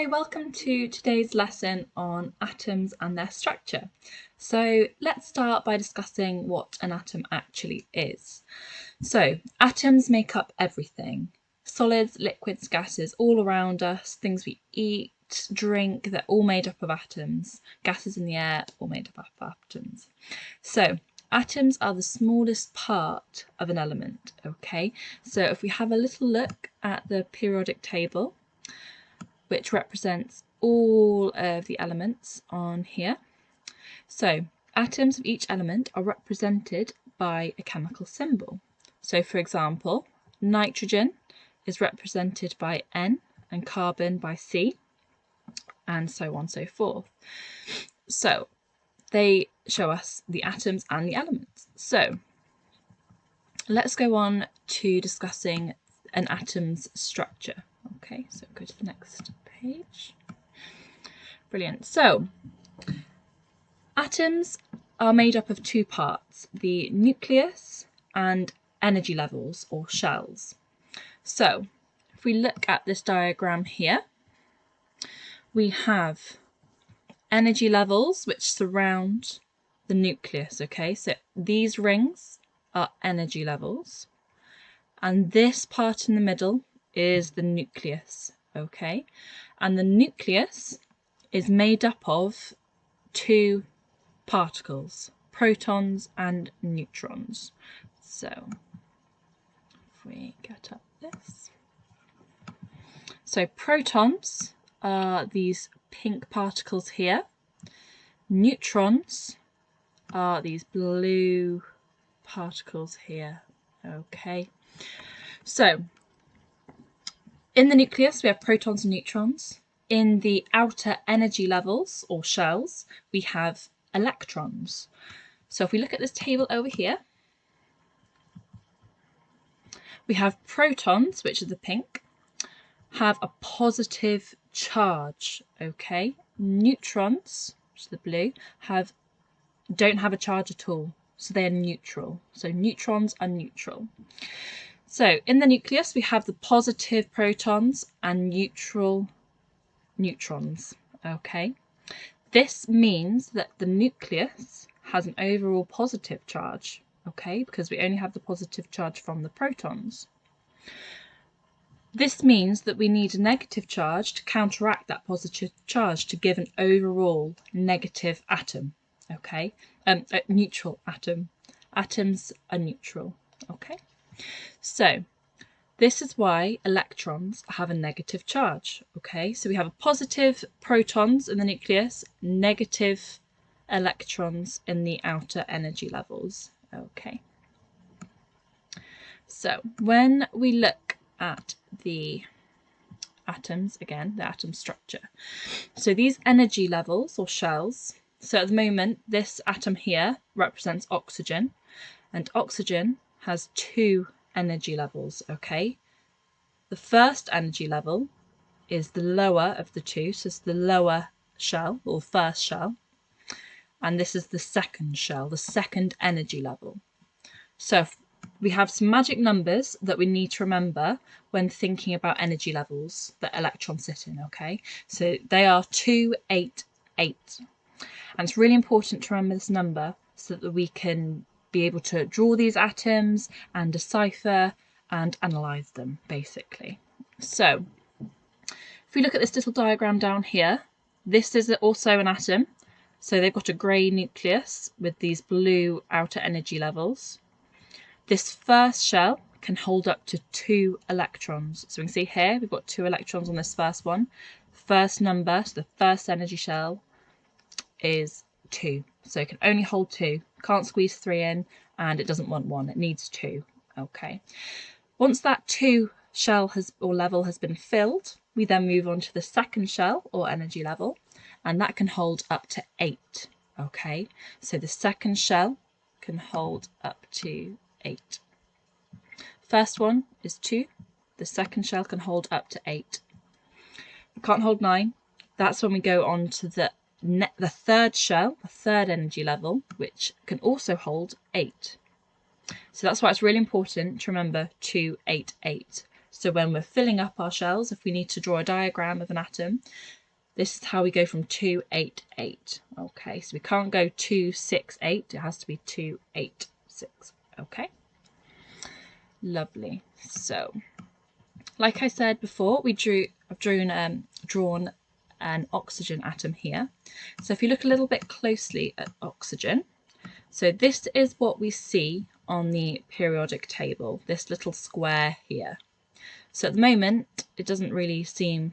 Hi, welcome to today's lesson on atoms and their structure. So let's start by discussing what an atom actually is. So atoms make up everything. Solids, liquids, gases all around us, things we eat, drink, they're all made up of atoms. Gases in the air, all made up of atoms. So atoms are the smallest part of an element, okay? So if we have a little look at the periodic table, which represents all of the elements on here. So atoms of each element are represented by a chemical symbol. So for example, nitrogen is represented by N and carbon by C, and so on and so forth. So they show us the atoms and the elements. So let's go on to discussing an atom's structure. Okay, so go to the next page. Brilliant. So atoms are made up of two parts, the nucleus and energy levels or shells. So if we look at this diagram here, we have energy levels which surround the nucleus, okay? So these rings are energy levels, and this part in the middle is the nucleus, okay? And the nucleus is made up of two particles, protons and neutrons. So if we get up this. So protons are these pink particles here. Neutrons are these blue particles here. Okay. So in the nucleus we have protons and neutrons. In the outer energy levels or shells we have electrons. So if we look at this table over here, we have protons, which are the pink, have a positive charge, okay? Neutrons, which are the blue, don't have a charge at all, so they are neutral. So neutrons are neutral. So in the nucleus we have the positive protons and neutral neutrons, okay? This means that the nucleus has an overall positive charge, okay, because we only have the positive charge from the protons. This means that we need a negative charge to counteract that positive charge to give an overall negative atom, okay, a neutral atom. Atoms are neutral, okay. So this is why electrons have a negative charge, okay? So we have a positive protons in the nucleus, negative electrons in the outer energy levels, okay? So when we look at the atoms, again, the atom structure. So these energy levels or shells, so at the moment, this atom here represents oxygen, and oxygen has two energy levels, okay? The first energy level is the lower of the two, so it's the lower shell or first shell, and this is the second shell, the second energy level. So we have some magic numbers that we need to remember when thinking about energy levels that electrons sit in, okay? So they are 2, 8, 8. And it's really important to remember this number so that we can be able to draw these atoms and decipher and analyse them, basically. So if we look at this little diagram down here, this is also an atom. So they've got a grey nucleus with these blue outer energy levels. This first shell can hold up to 2 electrons. So we can see here we've got 2 electrons on this first one. First number, so the first energy shell, is 2. So it can only hold 2. Can't squeeze 3 in, and it doesn't want 1. It needs 2. Okay. Once that 2 shell or level has been filled, we then move on to the second shell or energy level, and that can hold up to 8. Okay. So the second shell can hold up to 8. First one is 2. The second shell can hold up to 8. It can't hold 9. That's when we go on to the third shell, the third energy level, which can also hold 8. So that's why it's really important to remember 2, 8, 8. So when we're filling up our shells, if we need to draw a diagram of an atom, this is how we go from 2, 8, 8. Okay, so we can't go 2, 6, 8. It has to be 2, 8, 6. Okay, lovely. So, like I said before, I've drawn an oxygen atom here. So if you look a little bit closely at oxygen, so this is what we see on the periodic table, this little square here. So at the moment, it doesn't really seem,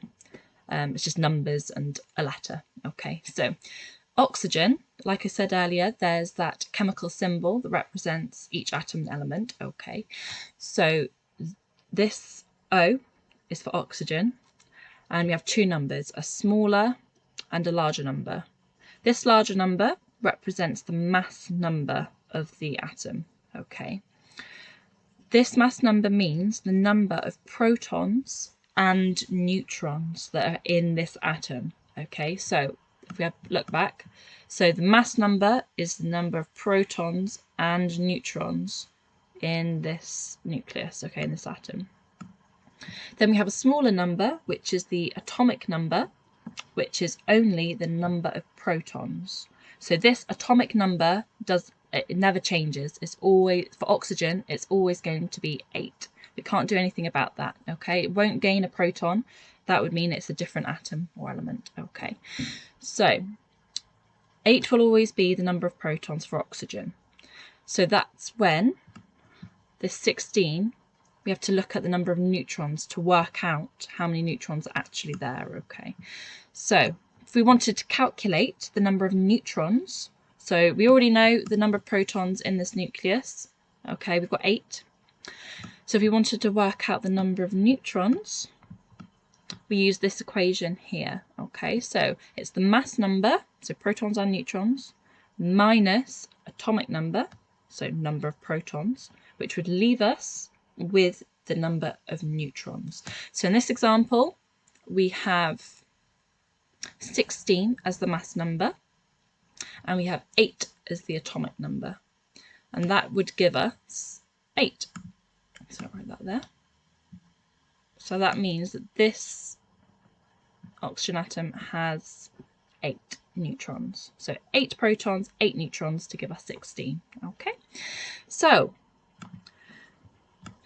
it's just numbers and a letter. Okay, so oxygen, like I said earlier, there's that chemical symbol that represents each atom element. Okay, so this O is for oxygen, and we have two numbers, a smaller and a larger number. This larger number represents the mass number of the atom. Okay, this mass number means the number of protons and neutrons that are in this atom. Okay, so if we look back, so the mass number is the number of protons and neutrons in this nucleus, okay, in this atom. Then we have a smaller number, which is the atomic number, which is only the number of protons. So this atomic number it never changes. It's always, for oxygen, it's always going to be 8. We can't do anything about that, okay? It won't gain a proton. That would mean it's a different atom or element, okay? So 8 will always be the number of protons for oxygen. So that's when this 16, we have to look at the number of neutrons to work out how many neutrons are actually there, okay? So if we wanted to calculate the number of neutrons, so we already know the number of protons in this nucleus, okay, we've got 8. So if we wanted to work out the number of neutrons, we use this equation here, okay? So it's the mass number, so protons and neutrons, minus atomic number, so number of protons, which would leave us with the number of neutrons. So in this example, we have 16 as the mass number, and we have 8 as the atomic number, and that would give us 8. So I'll write that there. So that means that this oxygen atom has 8 neutrons. So 8 protons, 8 neutrons to give us 16. Okay, so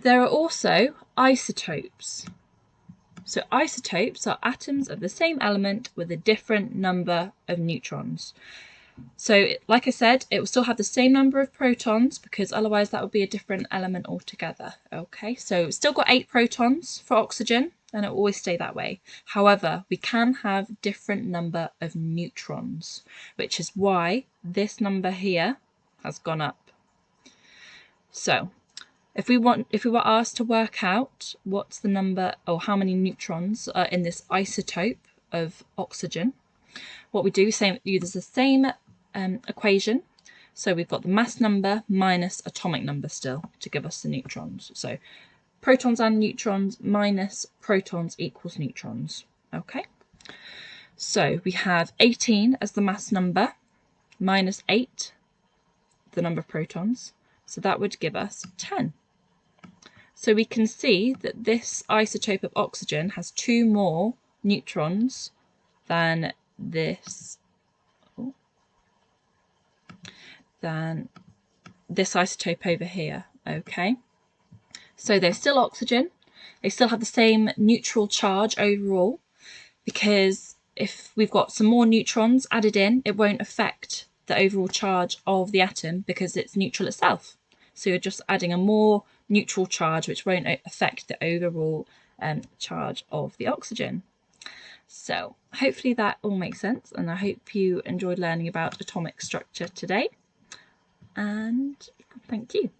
there are also isotopes. So isotopes are atoms of the same element with a different number of neutrons. So like I said, it will still have the same number of protons because otherwise that would be a different element altogether. Okay, so it's still got 8 protons for oxygen and it will always stay that way. However, we can have different number of neutrons, which is why this number here has gone up. So if we were asked to work out what's the number or how many neutrons are in this isotope of oxygen, what we do is use the same equation. So we've got the mass number minus atomic number still to give us the neutrons. So protons and neutrons minus protons equals neutrons. Okay, so we have 18 as the mass number minus 8, the number of protons. So that would give us 10. So we can see that this isotope of oxygen has 2 more neutrons than this isotope over here. Okay, so they're still oxygen, they still have the same neutral charge overall, because if we've got some more neutrons added in, it won't affect the overall charge of the atom because it's neutral itself. So you're just adding a more neutral charge which won't affect the overall charge of the oxygen. So hopefully that all makes sense, and I hope you enjoyed learning about atomic structure today, and thank you.